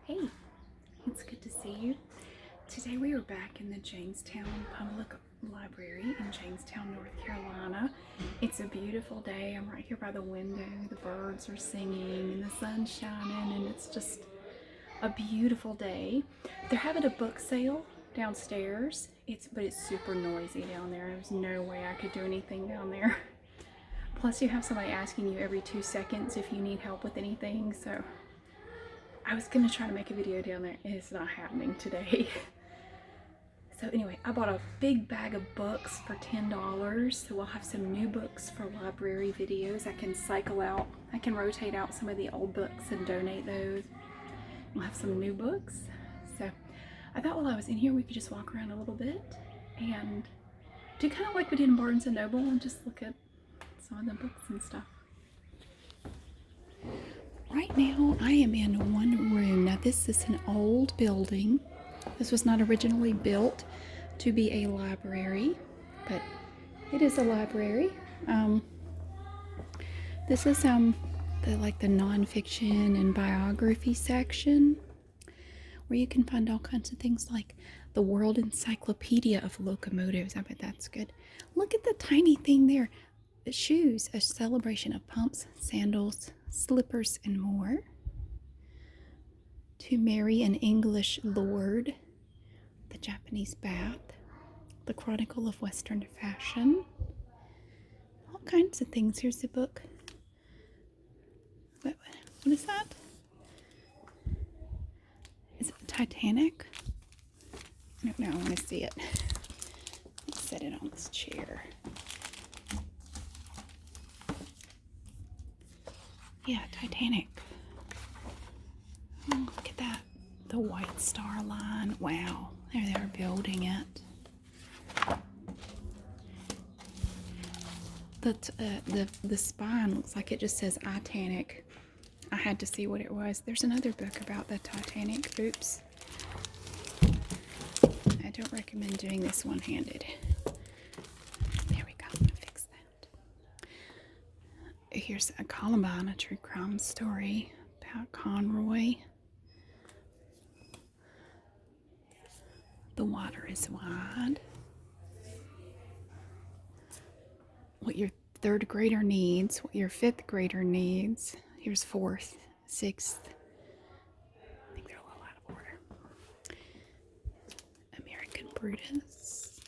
Hey, it's good to see you. Today we are back in the Jamestown Public Library in Jamestown, North Carolina. It's a beautiful day. I'm right here by the window. The birds are singing and the sun's shining, and it's just a beautiful day. They're having a book sale downstairs. But it's super noisy down there. There's no way I could do anything down there. Plus you have somebody asking you every 2 seconds if you need help with anything, so I was gonna try to make a video down there. It's not happening today. So anyway, I bought a big bag of books for $10. So we'll have some new books for library videos. I can cycle out, I can rotate out some of the old books and donate those. We'll have some new books. So I thought while I was in here, we could just walk around a little bit and do kind of like we did in Barnes & Noble and just look at some of the books and stuff. Right now, I am in one room. Now, this is an old building. This was not originally built to be a library, but it is a library. This is the nonfiction and biography section, where you can find all kinds of things like the World Encyclopedia of Locomotives. I bet that's good. Look at the tiny thing there. The shoes, a celebration of pumps, sandals, slippers, and more. To marry an English lord. The Japanese bath. The Chronicle of Western Fashion. All kinds of things. Here's the book. What is that? Is it Titanic? I don't know. I want to see it. Let's set it on this chair. Yeah, Titanic. Oh, look at that. The White Star Line. Wow. There they are building it. The spine looks like it just says Titanic. I had to see what it was. There's another book about the Titanic. Oops. I don't recommend doing this one-handed. There we go. I'm gonna fix that. Here's a Columbine, a true crime story about Conroy. The water is wide. What your third grader needs, what your fifth grader needs. Here's fourth, sixth. I think they're a little out of order. American Brutus.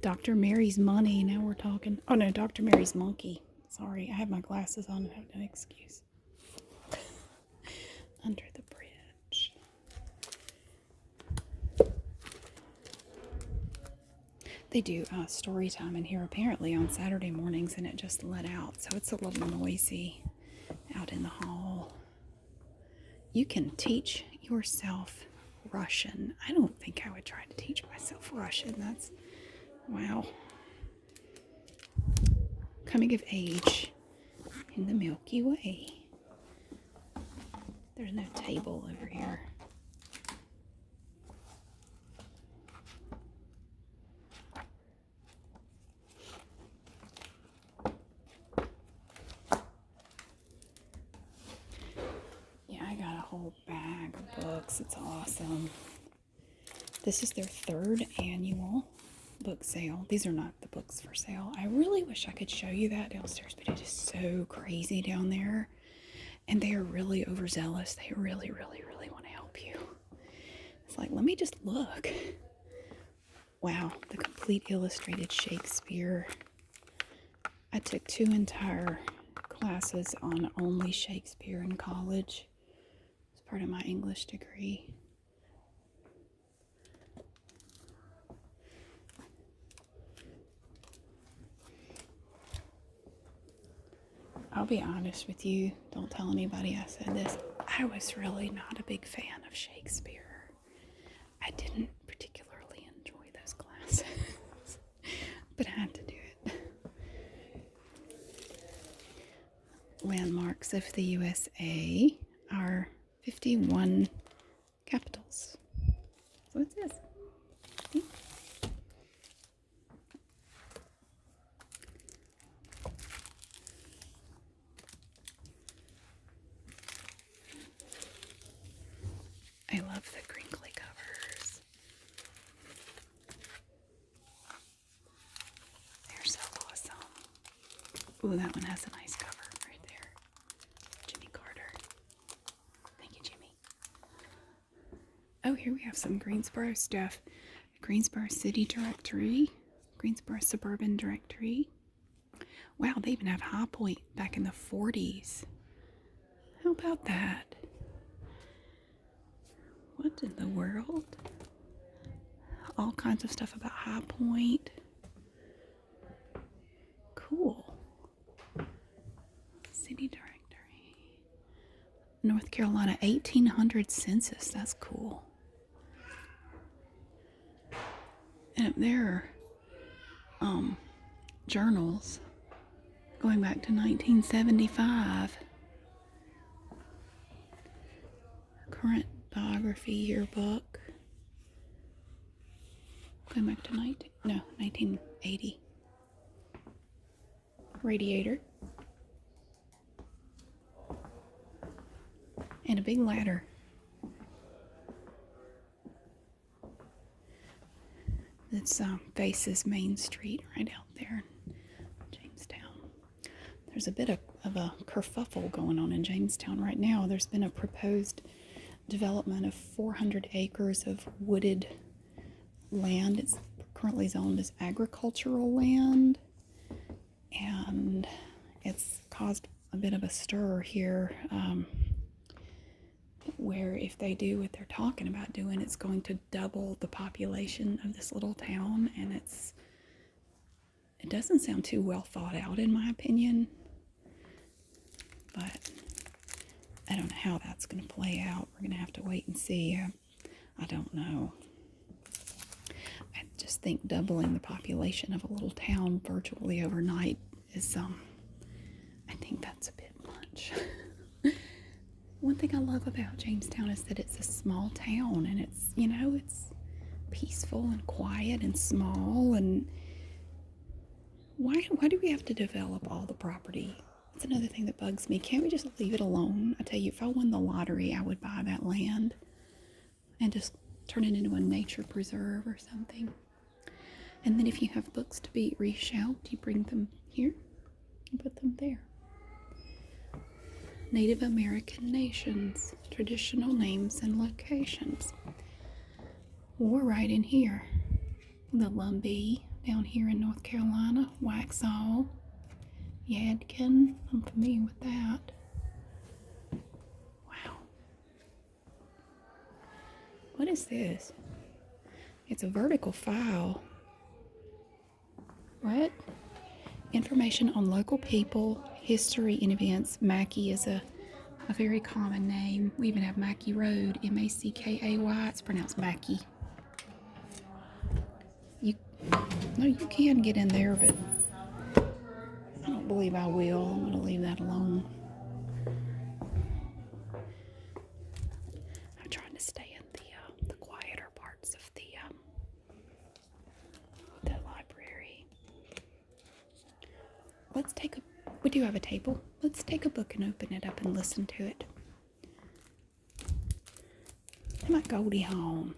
Dr. Mary's Money. Now we're talking. Oh no, Dr. Mary's Monkey. Sorry, I have my glasses on and have no excuse. Under the Bridge. They do story time in here apparently on Saturday mornings, and it just let out, so it's a little noisy out in the hall. You can teach yourself Russian. I don't think I would try to teach myself Russian. That's, wow. Coming of age in the Milky Way. There's no table over here. Yeah, I got a whole bag of books. It's awesome. This is their third annual book sale. These are not the books for sale. I really wish I could show you that downstairs, but it is so crazy down there. And they are really overzealous. They really, really, really want to help you. It's like, let me just look. Wow, the complete illustrated Shakespeare. I took 2 entire classes on only Shakespeare in college. It's part of my English degree. I'll be honest with you, don't tell anybody I said this. I was really not a big fan of Shakespeare. I didn't particularly enjoy those classes, but I had to do it. Landmarks of the USA are 51 capitals. So it says. See? I love the crinkly covers. They're so awesome. Ooh, that one has a nice cover right there. Jimmy Carter. Thank you, Jimmy. Oh, here we have some Greensboro stuff. Greensboro City Directory. Greensboro Suburban Directory. Wow, they even have High Point back in the 40s. How about that? What in the world? All kinds of stuff about High Point. Cool. City Directory. North Carolina 1800 census. That's cool. And up there are journals going back to 1975. Current biography yearbook. Going back to 1980. Radiator. And a big ladder. That faces Main Street right out there in Jamestown. There's a bit of a kerfuffle going on in Jamestown right now. There's been a proposed development of 400 acres of wooded land. It's currently zoned as agricultural land, and it's caused a bit of a stir here, where if they do what they're talking about doing, it's going to double the population of this little town, and it doesn't sound too well thought out in my opinion, but I don't know how that's going to play out. We're going to have to wait and see. I don't know. I just think doubling the population of a little town virtually overnight is, I think that's a bit much. One thing I love about Jamestown is that it's a small town, and it's, it's peaceful and quiet and small, and why do we have to develop all the property? That's another thing that bugs me. Can't we just leave it alone? I tell you, if I won the lottery, I would buy that land and just turn it into a nature preserve or something. And then if you have books to be reshelved, you bring them here and put them there. Native American nations, traditional names and locations. We're right in here. The Lumbee down here in North Carolina, Waxhaw, Yadkin. I'm familiar with that. Wow. What is this? It's a vertical file. What? Information on local people, history, and events. Mackay is a very common name. We even have Mackay Road, Mackay. It's pronounced Mackay. You can get in there, but I don't believe I will. I'm going to leave that alone. I'm trying to stay in the quieter parts of the library. We do have a table. Let's take a book and open it up and listen to it. My Goldie Hawn.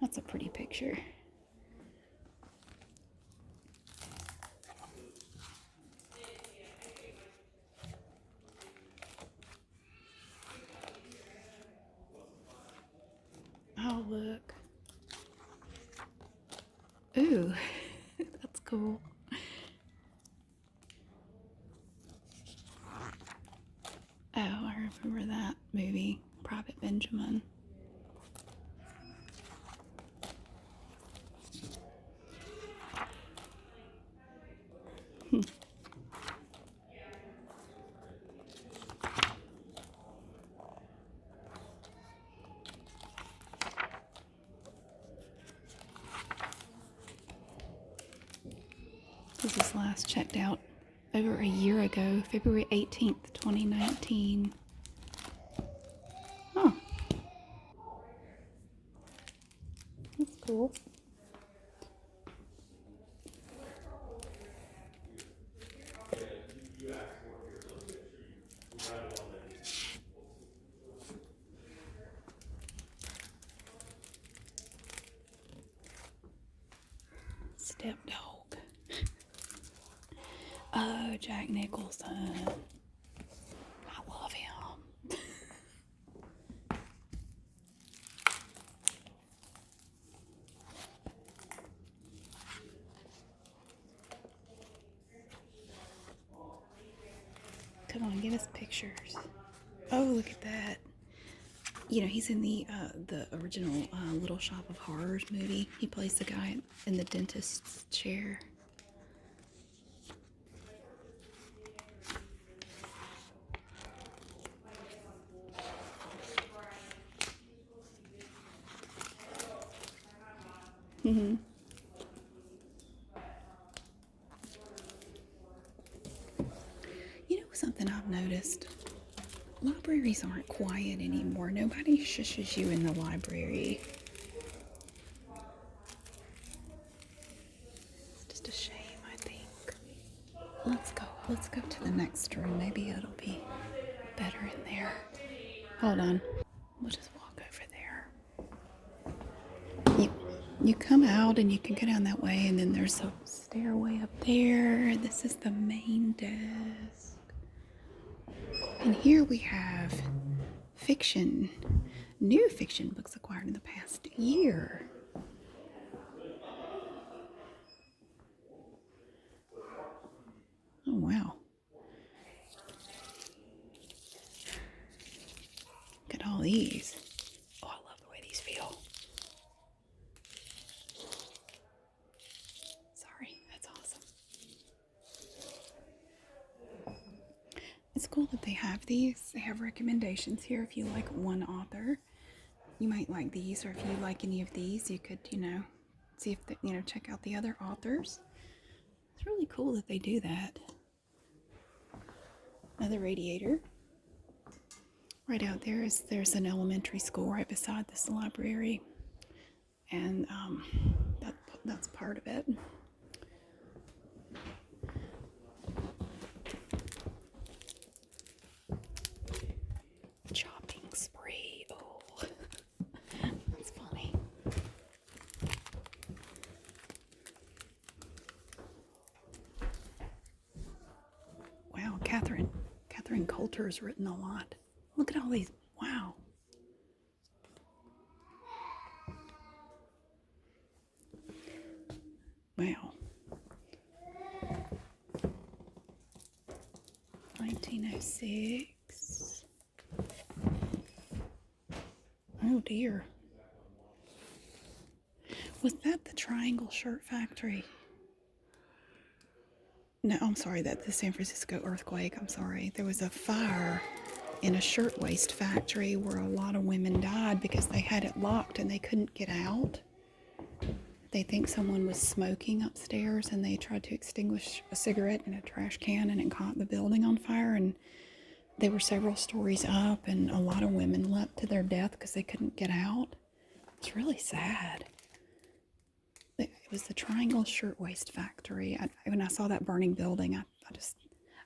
That's a pretty picture. Oh, look. Ooh, that's cool. Oh, I remember that movie, Private Benjamin. This was last checked out over a year ago, February 18th, 2019. Oh. That's cool. stepdog. Oh, Jack Nicholson. I love him. Come on, give us pictures. Oh, look at that. You know, he's in the original Little Shop of Horrors movie. He plays the guy in the dentist's chair. Mm-hmm. You know something I've noticed? Libraries aren't quiet anymore. Nobody shushes you in the library. It's just a shame, I think. Let's go. Let's go to the next room. Maybe it'll be better in there. Hold on. We'll just walk over there. You come out and you can go down that way, and then there's a stairway up there. This is the main desk. And here we have fiction, new fiction books acquired in the past year. Oh, wow. Look at all these. Oh, I love the way these feel. Sorry, that's awesome. It's cool that they have these. They have recommendations here if you like one author. You might like these, or if you like any of these, you could, see if, check out the other authors. It's really cool that they do that. Another radiator. Right out there there's an elementary school right beside this library, and that's part of it. Chopping spree. Oh, that's funny. Wow, Catherine Coulter's written a lot. Look at all these. Wow. Wow. 1906. Oh dear. Was that the Triangle Shirt Factory? No, I'm sorry, that's the San Francisco earthquake. I'm sorry. There was a fire in a shirtwaist factory where a lot of women died because they had it locked and they couldn't get out. They think someone was smoking upstairs, and they tried to extinguish a cigarette in a trash can, and it caught the building on fire, and they were several stories up, and a lot of women leapt to their death because they couldn't get out. It's really sad. It was the Triangle Shirtwaist Factory. When I saw that burning building,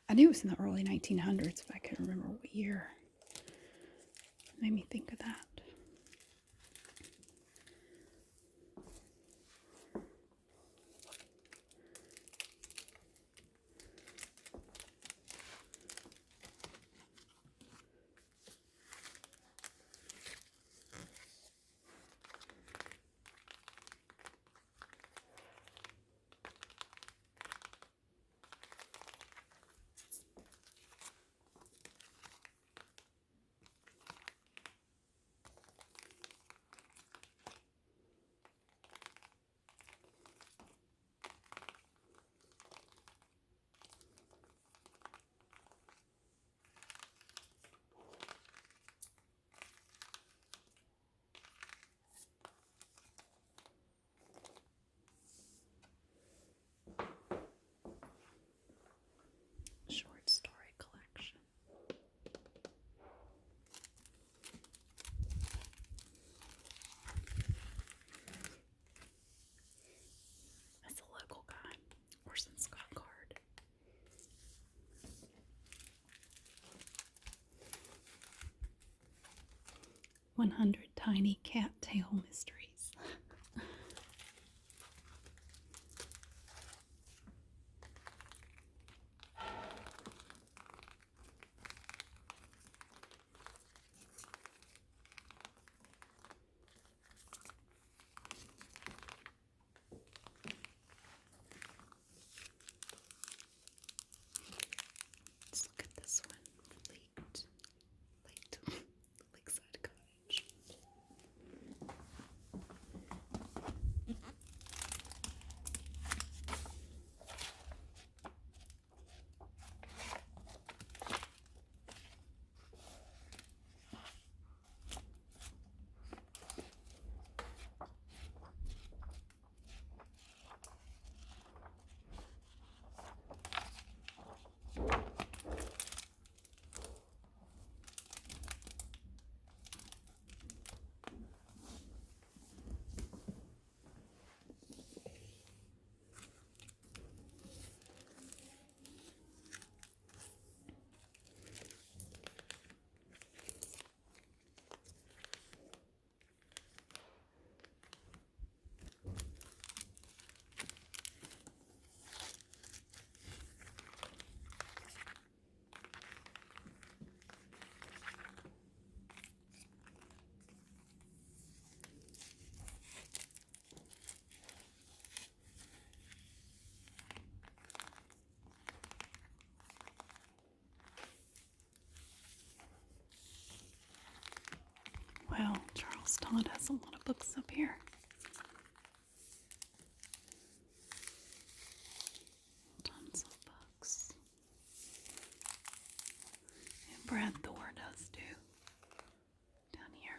I knew it was in the early 1900s, but I couldn't remember what year. It made me think of that. Short story collection. That's a local guy. Orson Scott Card. "100 Tiny Cattail Mysteries." Wow, Charles Todd has a lot of books up here. Tons of books. And Brad Thor does too. Down here.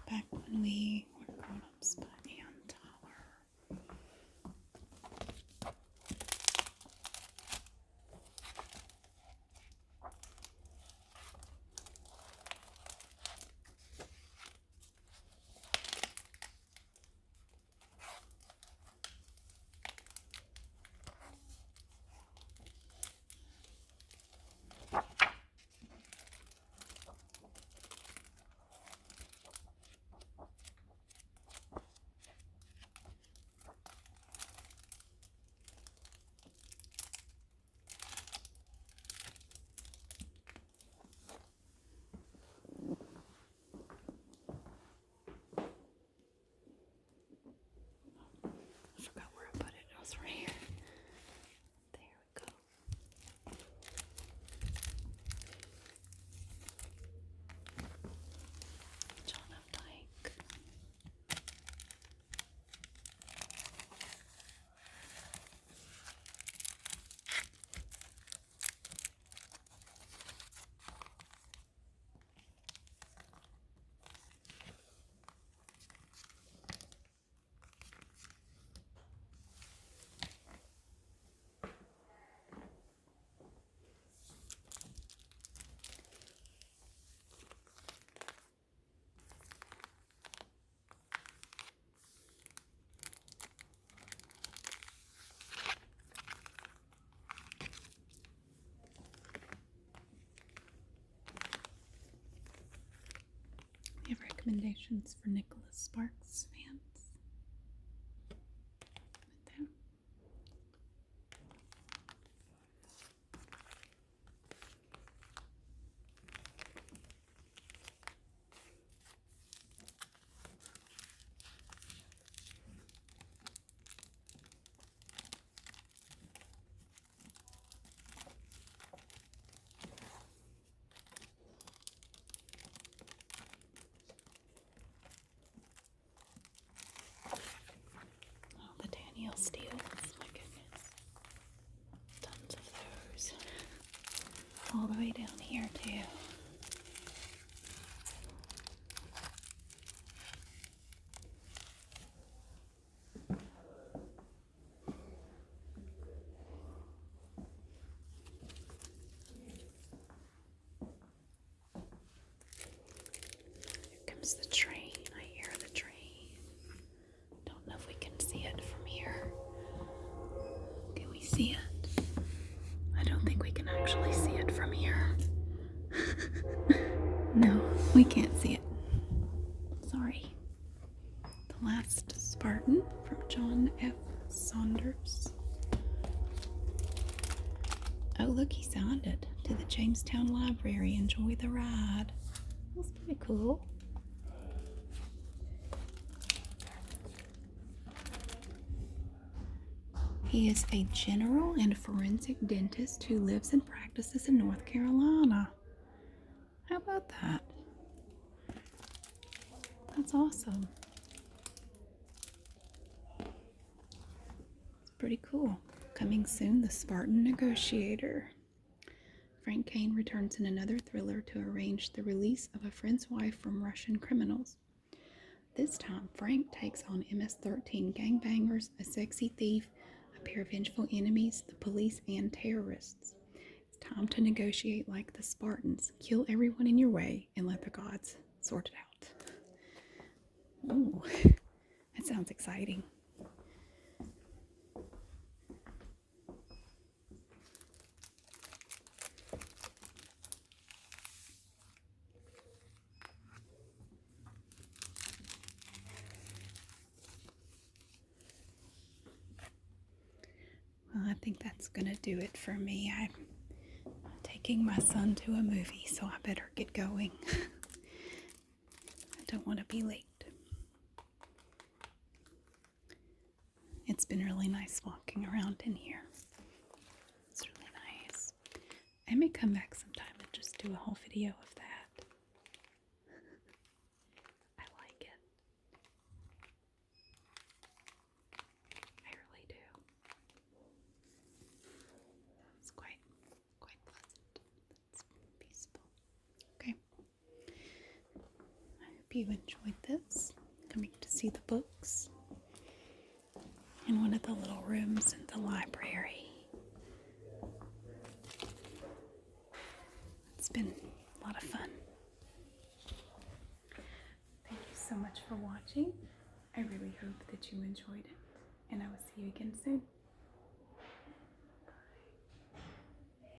Back when we were grown-ups by Ann Tower. I forgot where I put it. It was right here. There we go. John Updike. We have recommendations for Nicholas Sparks fans. With them. Steels, my goodness. Tons of those. All the way down here too. Here comes the train. I hear the train. Don't know if we can see it from here. Can we see it? I don't think we can actually see it from here. No, we can't see it. Sorry. The Last Spartan from John F. Saunders. Oh, look, he signed it to the Jamestown Library. Enjoy the ride. That's pretty cool. He is a general and forensic dentist who lives and practices in North Carolina. How about that? That's awesome. It's pretty cool. Coming soon, The Spartan Negotiator. Frank Kane returns in another thriller to arrange the release of a friend's wife from Russian criminals. This time, Frank takes on MS-13 gangbangers, a sexy thief, a pair of vengeful enemies, the police, and terrorists. It's time to negotiate like the Spartans. Kill everyone in your way and let the gods sort it out. Ooh, that sounds exciting. Well, I think that's going to do it for me. I'm taking my son to a movie, so I better get going. I don't want to be late. It's been really nice walking around in here. It's really nice. I may come back sometime and just do a whole video of that. I like it. I really do. It's quite pleasant. It's peaceful. Okay. I hope you enjoyed this. Coming to see the books in one of the little rooms in the library. It's been a lot of fun. Thank you so much for watching. I really hope that you enjoyed it, and I will see you again soon.